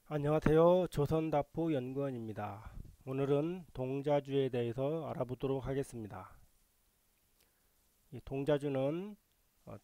안녕하세요. 조선다포 연구원입니다. 오늘은 동자주에 대해서 알아보도록 하겠습니다. 이 동자주는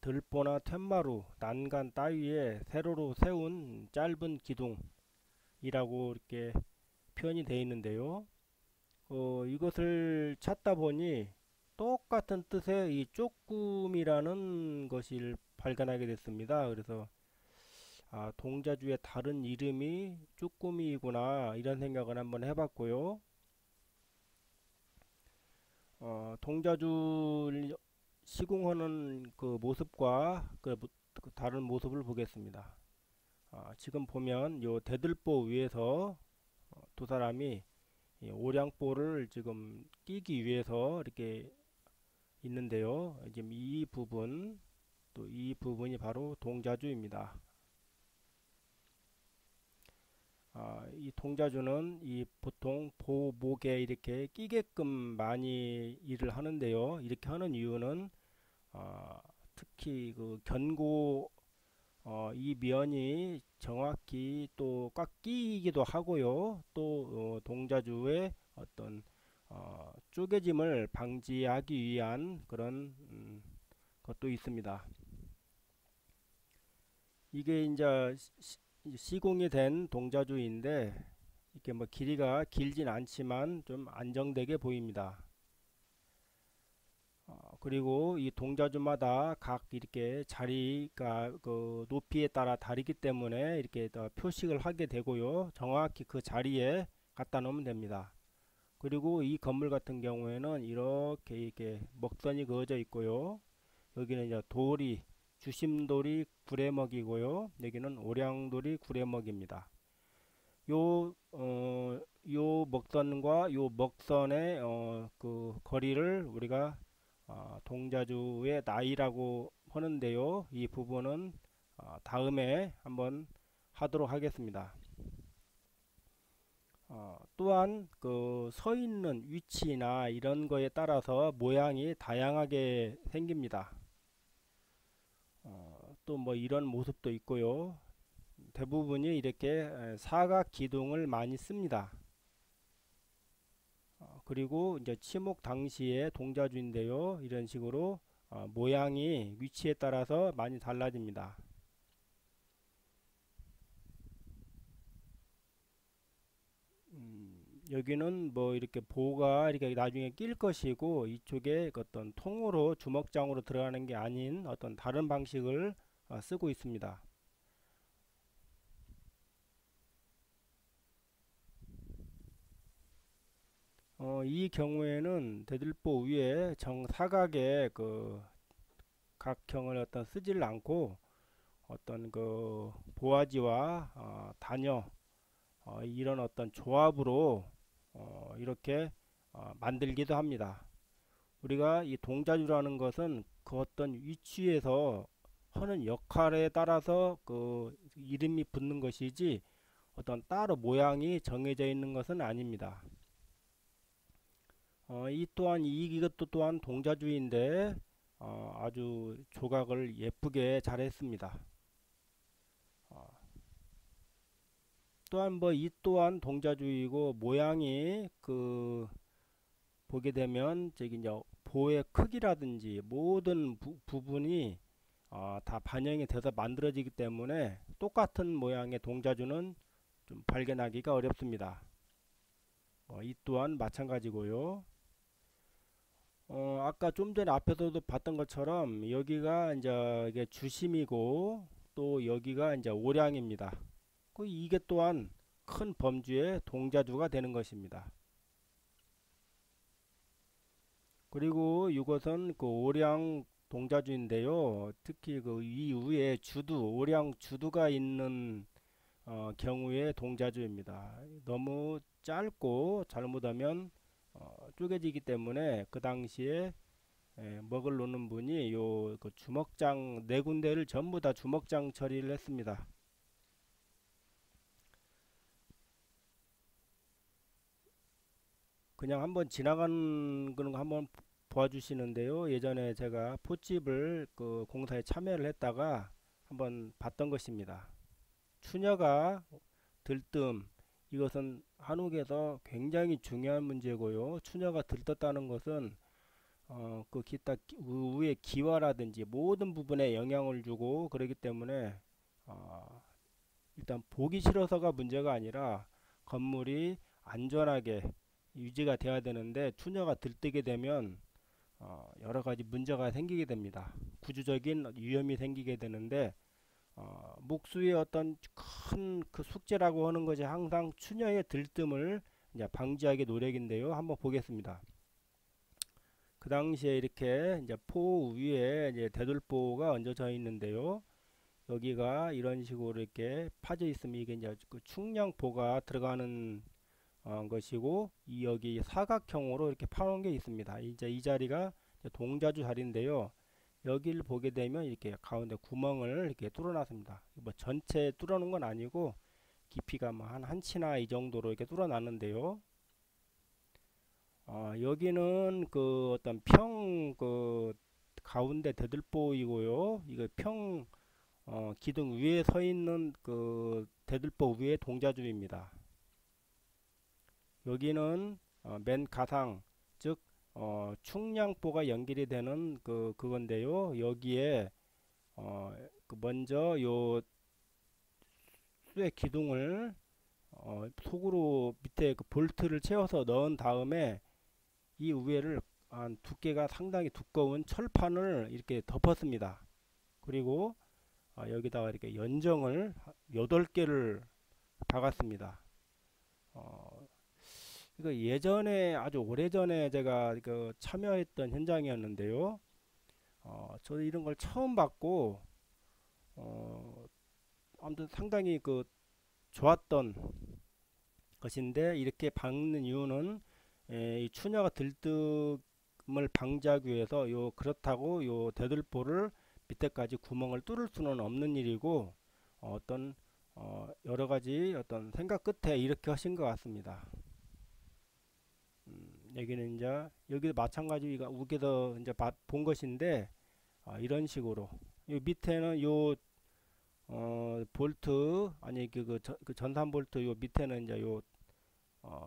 들보나 툇마루, 난간 따위에 세로로 세운 짧은 기둥이라고 이렇게 표현이 되어 있는데요. 이것을 찾다 보니 똑같은 뜻의 이 쪼꿈이라는 것을 발견하게 됐습니다. 그래서 동자주의 다른 이름이 쭈꾸미구나 이런 생각을 한번 해봤고요. 동자주 시공하는 그 모습과 그 다른 모습을 보겠습니다. 지금 보면 요 대들보 위에서 두 사람이 이 오량보를 지금 끼기 위해서 이렇게 있는데요. 지금 이 부분 또 이 부분이 바로 동자주입니다. 이 동자주는 이 보통 보목에 이렇게 끼게끔 많이 일을 하는데요. 이렇게 하는 이유는 아, 특히 그 견고 이 면이 정확히 또 꽉 끼이기도 하고요. 또 동자주의 어떤 쪼개짐을 방지하기 위한 그런 것도 있습니다. 이게 이제 시공이 된 동자주인데 이렇게 뭐 길이가 길진 않지만 좀 안정되게 보입니다. 그리고 이 동자주마다 각 이렇게 자리가 그 높이에 따라 다르기 때문에 이렇게 표식을 하게 되고요. 정확히 그 자리에 갖다 놓으면 됩니다. 그리고 이 건물 같은 경우에는 이렇게 먹선이 그어져 있고요. 여기는 이제 돌이 주심돌이 구레먹이고요. 여기는 오량돌이 구레먹입니다. 요 먹선과 요 먹선의 그 거리를 우리가 동자주의 나이라고 하는데요. 이 부분은 다음에 한번 하도록 하겠습니다. 또한 그 서 있는 위치나 이런 거에 따라서 모양이 다양하게 생깁니다. 또 뭐 이런 모습도 있고요. 대부분이 이렇게 사각 기둥을 많이 씁니다. 그리고 이제 치목 당시의 동자주인데요. 이런 식으로 모양이 위치에 따라서 많이 달라집니다. 여기는 뭐 이렇게 보가 이렇게 나중에 낄 것이고 이쪽에 어떤 통으로 주먹장으로 들어가는 게 아닌 어떤 다른 방식을 쓰고 있습니다. 이 경우에는 대들보 위에 정사각의 그 각형을 어떤 쓰지를 않고 어떤 그 보아지와 다녀 이런 어떤 조합으로 이렇게 만들기도 합니다. 우리가 이 동자주라는 것은 그 어떤 위치에서 하는 역할에 따라서 그 이름이 붙는 것이지 어떤 따로 모양이 정해져 있는 것은 아닙니다. 이 또한 이것도 또한 동자주인데 아주 조각을 예쁘게 잘 했습니다. 어, 또한 뭐 이 또한 동자주의고 모양이 그 보게 되면 저기 이제 보의 크기라든지 모든 부분이 다 반영이 돼서 만들어지기 때문에 똑같은 모양의 동자주는 좀 발견하기가 어렵습니다. 이 또한 마찬가지고요. 아까 좀 전에 앞에서도 봤던 것처럼 여기가 이제 이게 주심이고 또 여기가 이제 오량입니다. 이게 또한 큰 범주의 동자주가 되는 것입니다. 그리고 이것은 그 오량 동자주인데요. 특히 그 이위에 주두, 오량 주두가 있는 경우의 동자주입니다. 너무 짧고 잘못하면 쪼개지기 때문에 그 당시에 먹을 놓는 분이 그 주먹장 네 군데를 전부 다 주먹장 처리를 했습니다. 그냥 한번 지나가는 거 한번 보아주시는데요. 예전에 제가 폿집을 그 공사에 참여를 했다가 한번 봤던 것입니다. 추녀가 들뜸, 이것은 한옥에서 굉장히 중요한 문제고요. 추녀가 들떴다는 것은 그 기타 위의 기와라든지 모든 부분에 영향을 주고 그러기 때문에 일단 보기 싫어서가 문제가 아니라 건물이 안전하게 유지가 돼야 되는데 추녀가 들뜨게 되면 여러 가지 문제가 생기게 됩니다. 구조적인 위험이 생기게 되는데 목수의 어떤 큰 그 숙제라고 하는 것이 항상 추녀의 들뜸을 이제 방지하기 노력인데요. 한번 보겠습니다. 그 당시에 이렇게 이제 포 위에 이제 대들보가 얹어져 있는데요. 여기가 이런 식으로 이렇게 파져 있으면 이게 이제 그 충량포가 들어가는 것이고 이 여기 사각형으로 이렇게 파놓은 게 있습니다. 이제 이 자리가 동자주 자리인데요. 여기를 보게 되면 이렇게 가운데 구멍을 이렇게 뚫어놨습니다. 뭐 전체 뚫어놓은 건 아니고 깊이가 뭐 한 치나 이 정도로 이렇게 뚫어놨는데요. 여기는 그 어떤 그 가운데 대들보이고요. 이거 기둥 위에 서 있는 그 대들보 위에 동자주입니다. 여기는 맨 가상, 즉 충량보가 연결이 되는 그건데요. 여기에 그 먼저 요 수의 기둥을 속으로 밑에 그 볼트를 채워서 넣은 다음에 이 위에를 한 두께가 상당히 두꺼운 철판을 이렇게 덮었습니다. 그리고 여기다가 이렇게 연정을 8개를 박았습니다. 이거 예전에 아주 오래전에 제가 참여했던 현장이었는데요. 저도 이런 걸 처음 봤고 아무튼 상당히 좋았던 것인데 이렇게 박는 이유는 이 추녀가 들뜸을 방지하기 위해서 그렇다고 요 대들보를 밑에까지 구멍을 뚫을 수는 없는 일이고 어떤 여러 가지 어떤 생각 끝에 이렇게 하신 것 같습니다. 여기는 이제 여기도 마찬가지로 우기서 이제 본 것인데 이런 식으로 요 밑에는 요 볼트 아니 그 전산 볼트 요 밑에는 이제 요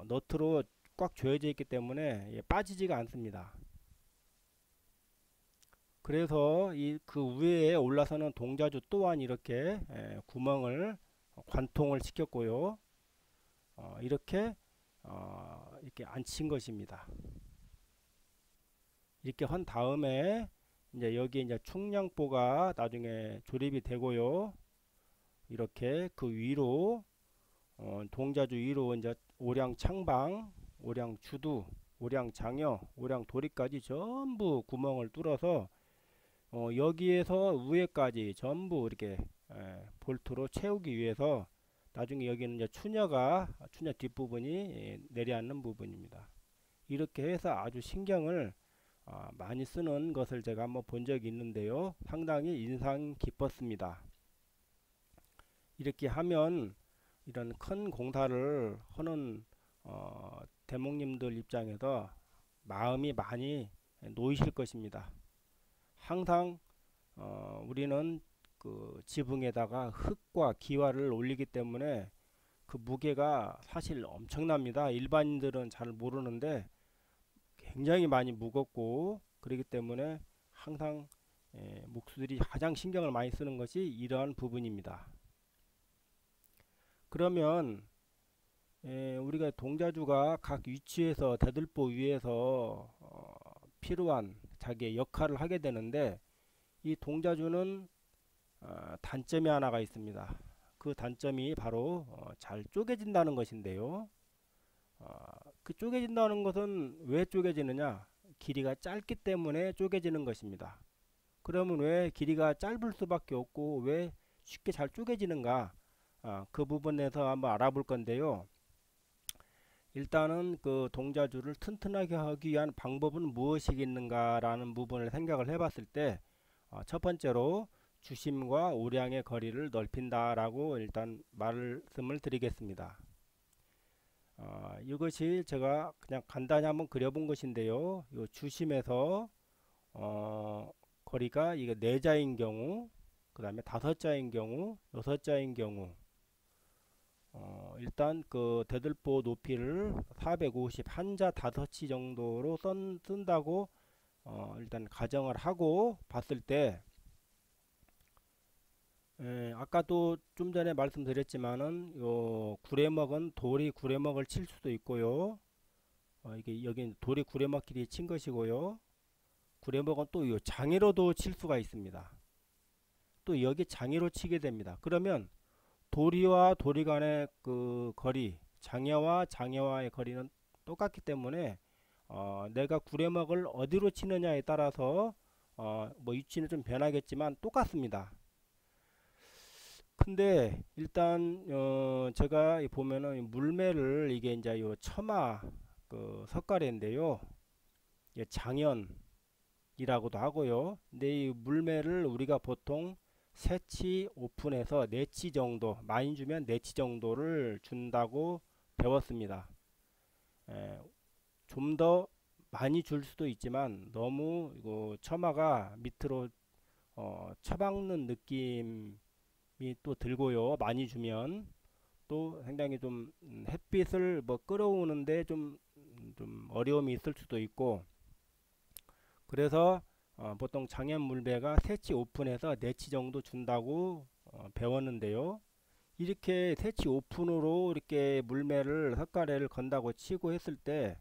너트로 꽉 조여져 있기 때문에 빠지지가 않습니다. 그래서 그 위에 올라서는 동자주 또한 이렇게 구멍을 관통을 시켰고요. 이렇게 이렇게 앉힌 것입니다. 이렇게 한 다음에 이제 여기 이제 충량보가 나중에 조립이 되고요. 이렇게 그 위로 동자주 위로 이제 오량 창방, 오량 주두, 오량 장여, 오량 도리까지 전부 구멍을 뚫어서 여기에서 위에까지 전부 이렇게 볼트로 채우기 위해서 나중에 여기는 이제 추녀 뒷부분이 내려앉는 부분입니다. 이렇게 해서 아주 신경을 많이 쓰는 것을 제가 한번 본 적이 있는데요. 상당히 인상 깊었습니다. 이렇게 하면 이런 큰 공사를 하는 대목님들 입장에서 마음이 많이 놓이실 것입니다. 항상 우리는 그 지붕에다가 흙과 기와를 올리기 때문에 그 무게가 사실 엄청납니다. 일반인들은 잘 모르는데 굉장히 많이 무겁고 그렇기 때문에 항상 목수들이 가장 신경을 많이 쓰는 것이 이러한 부분입니다. 그러면 우리가 동자주가 각 위치에서 대들보 위에서 필요한 자기의 역할을 하게 되는데 이 동자주는 단점이 하나가 있습니다. 그 단점이 바로 잘 쪼개진다는 것인데요. 그 쪼개진다는 것은 왜 쪼개지느냐? 길이가 짧기 때문에 쪼개지는 것입니다. 그러면 왜 길이가 짧을 수밖에 없고 왜 쉽게 잘 쪼개지는가? 그 부분에서 한번 알아볼 건데요. 일단은 그 동자주를 튼튼하게 하기 위한 방법은 무엇이 있는가 라는 부분을 생각을 해봤을 때 첫 번째로 주심과 오량의 거리를 넓힌다 라고 일단 말씀을 드리겠습니다. 이것이 제가 그냥 간단히 한번 그려본 것인데요. 요 주심에서 거리가 이게 4자인 경우, 그 다음에 5자인 경우, 6자인 경우, 일단 그 대들보 높이를 450 한자 5치 정도로 쓴다고 일단 가정을 하고 봤을 때, 아까도 좀 전에 말씀드렸지만은 요 구레먹은 돌이 구레먹을 칠 수도 있고요. 이게 여기 돌이 구레먹끼리 친 것이고요. 구레먹은 또 요 장애로도 칠 수가 있습니다. 또 여기 장애로 치게 됩니다. 그러면 도리와 도리 간의 그 거리, 장애와 장애와의 거리는 똑같기 때문에 내가 구레먹을 어디로 치느냐에 따라서 뭐 위치는 좀 변하겠지만 똑같습니다. 근데 일단 제가 보면은 물매를 이게 이제 요 처마 그 석가래인데요. 예, 장연이라고도 하고요. 근데 이 물매를 우리가 보통 세치 오픈해서 네치 정도, 많이 주면 네치 정도를 준다고 배웠습니다. 좀 더 많이 줄 수도 있지만 너무 이거 처마가 밑으로 처박는 느낌이 또 들고요. 많이 주면 또 상당히 좀 햇빛을 뭐 끌어오는데 좀 어려움이 있을 수도 있고, 그래서 보통 장현 물배가 세치 오픈해서 네치 정도 준다고 배웠는데요. 이렇게 세치 오픈으로 이렇게 물매를 석가래를 건다고 치고 했을 때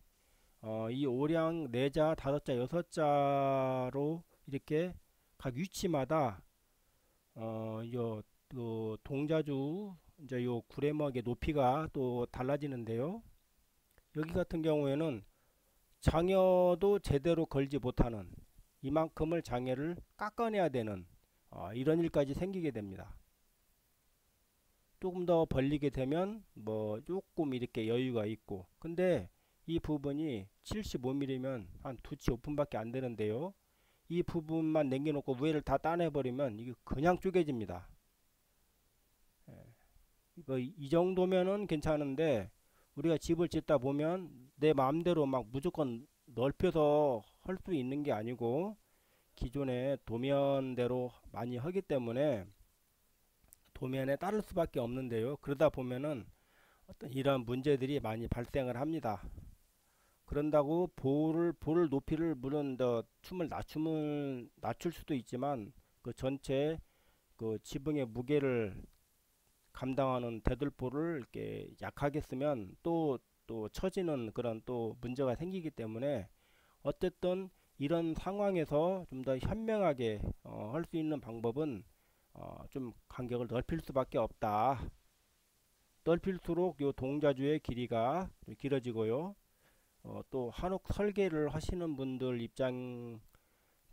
이 오량 4자, 5자, 6자로 이렇게 각 위치마다 또 동자주 이제 요 구레먹의 높이가 또 달라지는데요. 여기 같은 경우에는 장여도 제대로 걸지 못하는 이만큼을 장애를 깎아내야 되는 이런 일까지 생기게 됩니다. 조금 더 벌리게 되면 뭐 조금 이렇게 여유가 있고, 근데 이 부분이 75mm면 한 2치 오픈밖에 안 되는데요. 이 부분만 남겨놓고 위를 다 따내버리면 이게 그냥 쪼개집니다. 이 정도면은 괜찮은데 우리가 집을 짓다 보면 내 마음대로 막 무조건 넓혀서 할 수 있는 게 아니고 기존의 도면대로 많이 하기 때문에 도면에 따를 수밖에 없는데요. 그러다 보면은 어떤 이런 문제들이 많이 발생을 합니다. 그런다고 볼 높이를 물론 더 춤을 낮출 수도 있지만 그 전체 그 지붕의 무게를 감당하는 대들보를 이렇게 약하게 쓰면 또 처지는 그런 또 문제가 생기기 때문에 어쨌든 이런 상황에서 좀 더 현명하게 할 수 있는 방법은 좀 간격을 넓힐 수밖에 없다. 넓힐수록 요 동자주의 길이가 길어지고요. 또 한옥 설계를 하시는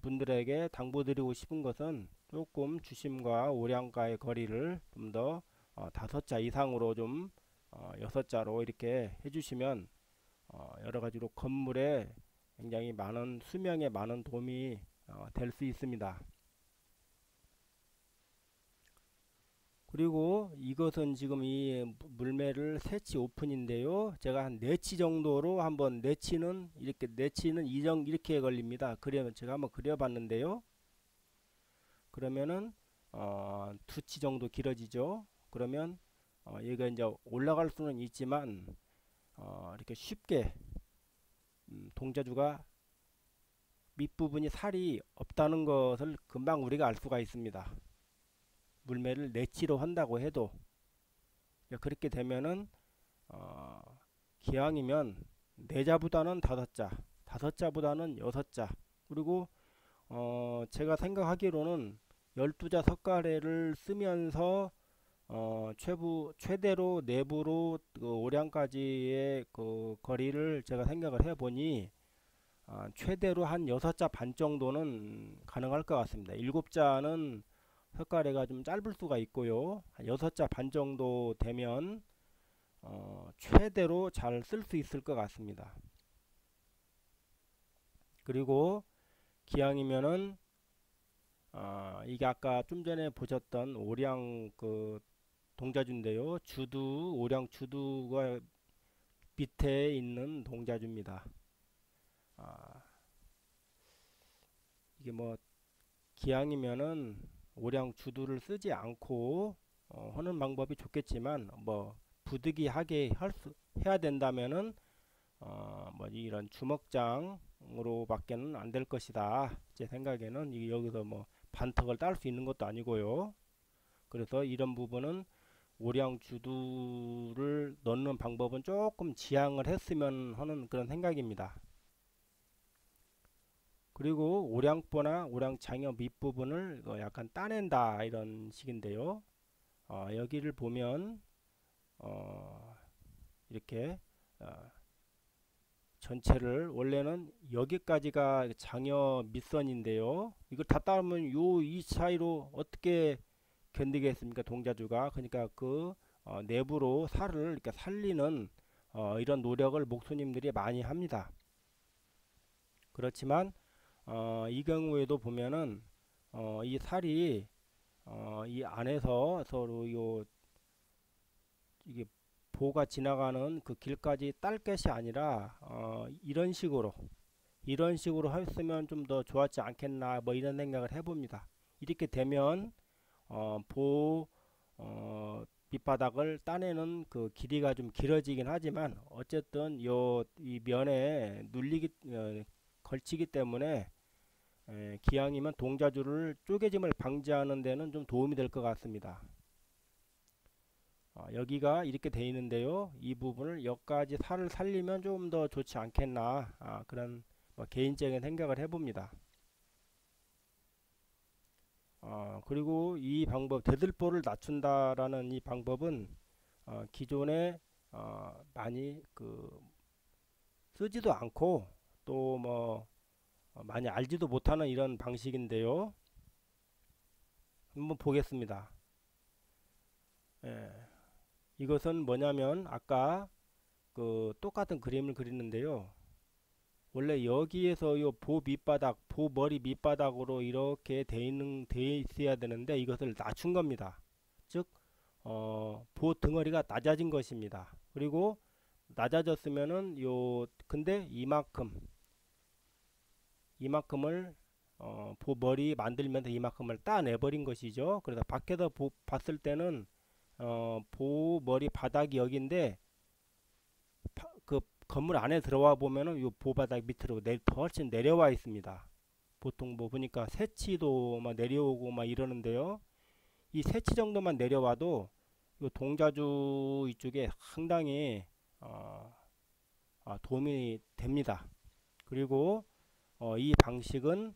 분들에게 당부드리고 싶은 것은 조금 주심과 오량과의 거리를 좀 더 5자 이상으로 좀 6자로 이렇게 해주시면 여러 가지로 건물에 굉장히 많은 수명에 많은 도움이 될 수 있습니다. 그리고 이것은 지금 이 물매를 세치 오픈인데요. 제가 한 4치 정도로 한번 네치는 이렇게 걸립니다. 그러면 제가 한번 그려봤는데요. 그러면은 2치 정도 길어지죠. 그러면 얘가 이제 올라갈 수는 있지만 이렇게 쉽게 동자주가 밑부분이 살이 없다는 것을 금방 우리가 알 수가 있습니다. 물매를 네치로 한다고 해도 그렇게 되면은 기왕이면 4자보다는 5자, 5자보다는 6자, 그리고 제가 생각하기로는 12자 석가래를 쓰면서 최대로 내부로 그 오량까지의 그 거리를 제가 생각을 해보니 최대로 한 6자 반 정도는 가능할 것 같습니다. 7자는 석가래가 좀 짧을 수가 있고요. 한 6자 반 정도 되면 최대로 잘 쓸 수 있을 것 같습니다. 그리고 기왕이면은 이게 아까 좀 전에 보셨던 오량 그 동자주인데요. 오량 주두가 밑에 있는 동자주입니다. 이게 뭐 기왕이면은 오량 주두를 쓰지 않고 하는 방법이 좋겠지만 뭐 부득이하게 해야 된다면은 뭐 이런 주먹장으로밖에는 안 될 것이다. 제 생각에는 여기서 뭐 반턱을 딸 수 있는 것도 아니고요. 그래서 이런 부분은 오량 주두를 넣는 방법은 조금 지양을 했으면 하는 그런 생각입니다. 그리고 오량보나 오량장엽 밑부분을 약간 따낸다 이런 식인데요. 여기를 보면 이렇게 전체를 원래는 여기까지가 장엽 밑선인데요. 이걸 다 따르면 이 사이로 어떻게 견디겠습니까? 동자주가. 그러니까 그 내부로 살을 이렇게 살리는 이런 노력을 목수님들이 많이 합니다. 그렇지만 이 경우에도 보면은 이 살이 이 안에서 서로 이게 보가 지나가는 그 길까지 딸 것이 아니라 이런 식으로 했으면 좀 더 좋았지 않겠나 뭐 이런 생각을 해봅니다. 이렇게 되면 보 밑바닥을 따내는 그 길이가 좀 길어지긴 하지만 어쨌든 이 면에 걸치기 때문에 기왕이면 동자주를 쪼개짐을 방지하는 데는 좀 도움이 될 것 같습니다. 여기가 이렇게 돼 있는데요. 이 부분을 여기까지 살을 살리면 좀 더 좋지 않겠나 그런 뭐 개인적인 생각을 해봅니다. 그리고 이 방법 대들보를 낮춘다라는 이 방법은 기존에 많이 쓰지도 않고 또 뭐 많이 알지도 못하는 이런 방식인데요. 한번 보겠습니다. 예, 이것은 뭐냐면 아까 그 똑같은 그림을 그리는데요. 원래 여기에서 보 밑바닥, 보 머리 밑바닥으로 이렇게 돼 있어야 되는데 이것을 낮춘 겁니다. 즉, 보 덩어리가 낮아진 것입니다. 그리고 낮아졌으면은 근데 이만큼을 보 머리 만들면서 이만큼을 따내버린 것이죠. 그래서 밖에서 봤을 때는 보 머리 바닥이 여기인데 그 건물 안에 들어와 보면은 이 보바닥 밑으로 훨씬 내려와 있습니다. 보통 뭐 보니까 새치도 막 내려오고 막 이러는데요. 이 새치 정도만 내려와도 이 동자주 이쪽에 상당히 도움이 됩니다. 그리고 이 방식은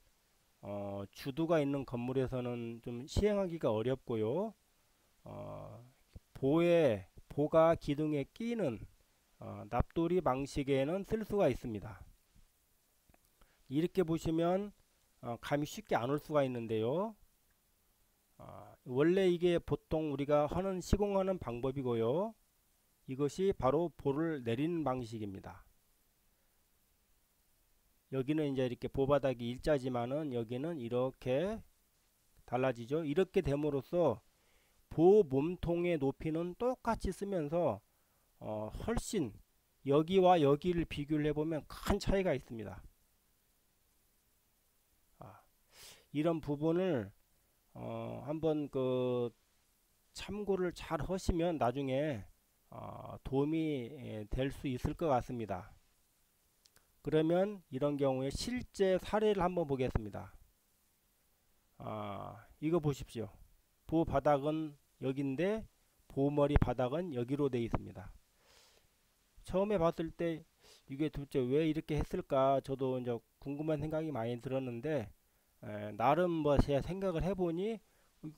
주두가 있는 건물에서는 좀 시행하기가 어렵고요. 보가 기둥에 끼는 납돌이 방식에는 쓸 수가 있습니다. 이렇게 보시면 감이 쉽게 안 올 수가 있는데요. 원래 이게 보통 우리가 시공하는 방법이고요. 이것이 바로 보를 내리는 방식입니다. 여기는 이제 이렇게 보바닥이 일자지만은 여기는 이렇게 달라지죠. 이렇게 됨으로써 보 몸통의 높이는 똑같이 쓰면서 훨씬 여기와 여기를 비교를 해보면 큰 차이가 있습니다. 이런 부분을 한번 참고를 잘 하시면 나중에 도움이 될 수 있을 것 같습니다. 그러면 이런 경우에 실제 사례를 한번 보겠습니다. 이거 보십시오. 보 바닥은 여기인데 보머리 바닥은 여기로 되어 있습니다. 처음에 봤을 때 이게 도대체 왜 이렇게 했을까 저도 이제 궁금한 생각이 많이 들었는데 나름 뭐 제가 생각을 해보니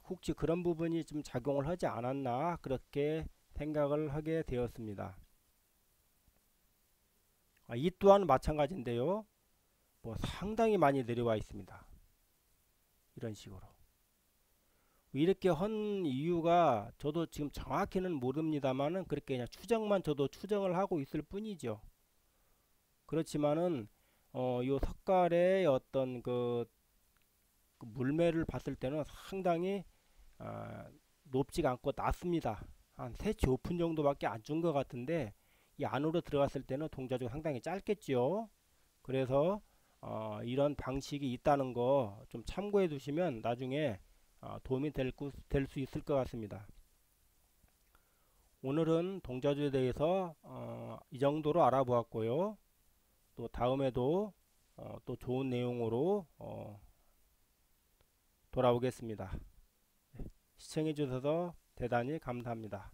혹시 그런 부분이 좀 작용을 하지 않았나 그렇게 생각을 하게 되었습니다. 이 또한 마찬가지인데요. 뭐 상당히 많이 내려와 있습니다. 이런 식으로. 이렇게 한 이유가 저도 지금 정확히는 모릅니다만은 그렇게 그냥 저도 추정을 하고 있을 뿐이죠. 그렇지만은 요 석갈의 어떤 그 물매를 봤을 때는 상당히 높지가 않고 낮습니다. 한 3치 5분 정도밖에 안 준 것 같은데 이 안으로 들어갔을 때는 동자주가 상당히 짧겠죠. 그래서 이런 방식이 있다는 거 좀 참고해 두시면 나중에 도움이 될 수 있을 것 같습니다. 오늘은 동자주에 대해서 이 정도로 알아보았고요. 또 다음에도 또 좋은 내용으로 돌아오겠습니다. 시청해 주셔서 대단히 감사합니다.